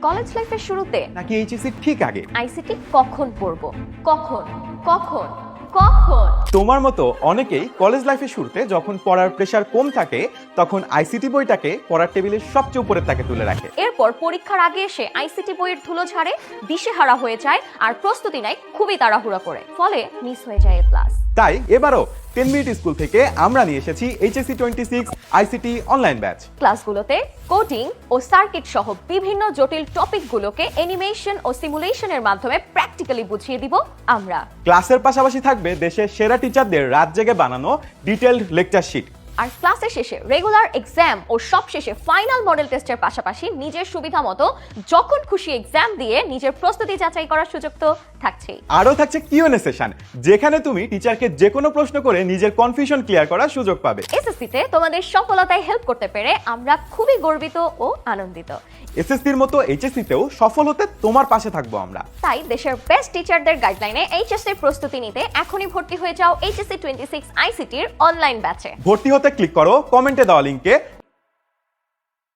College লাইফের শুরুতে নাকি এইচএসসি ঠিক আগে? আইসিটি কখন পড়বো? কখন কখন কখন? তোমার মতো অনেকেই কলেজ লাইফের শুরুতে যখন পড়ার প্রেশার কম থাকে তখন আইসিটি বইটাকে পড়ার টেবিলের সবচেয়ে উপরের তাকে তুলে রাখে। এরপর পরীক্ষার আগে এসে আইসিটি বইয়ের ধুলো ঝাড়ে, দিশেহারা হয়ে যায় আর প্রস্তুতি নেয় খুবই তাড়াহুড়া করে, ফলে মিস হয়ে যায় ক্লাস। তাই এবারও 10 মিনিট স্কুল থেকে আমরা নিয়ে এসেছি এইচএসসি 26 আইসিটি অনলাইন ব্যাচ। ক্লাসগুলোতে কোডিং ও সার্কিট সহ বিভিন্ন জটিল টপিকগুলোকে অ্যানিমেশন ও সিমুলেশনের মাধ্যমে প্র্যাকটিক্যালি বুঝিয়ে দিব আমরা। ক্লাসের পাশাপাশি থাকবে দেশের সেরা টিচারদের রাত জেগে বানানো ডিটেইলড লেকচার শিট। আর ক্লাসের শেষে রেগুলার এক্সাম ও সব শেষে ফাইনাল মডেল টেস্টের পাশাপাশি নিজের সুবিধা মতো যখন খুশি এক্সাম দিয়ে নিজের প্রস্তুতি যাচাই করার সুযোগ তো থাকছেই। আরও থাকছে কিউএনএ সেশন, যেখানে তুমি টিচারকে যে কোনো প্রশ্ন করে নিজের কনফিউশন ক্লিয়ার করার সুযোগ পাবে। এসএসসিতে তোমাদের সফলতায় হেল্প করতে পেরে আমরা খুবই গর্বিত ও আনন্দিত। এসএসসির মতো এইচএসসিতেও সফল হতে তোমার পাশে থাকবো আমরা। তাই দেশের বেস্ট টিচারদের গাইডলাইনে এইচএসসির প্রস্তুতি নিতে এখনই ভর্তি হয়ে যাও এইচএসসি 26 আইসিটির অনলাইন ব্যাচে। ভর্তি হতে ক্লিক করো কমেন্টে দেওয়া লিংকে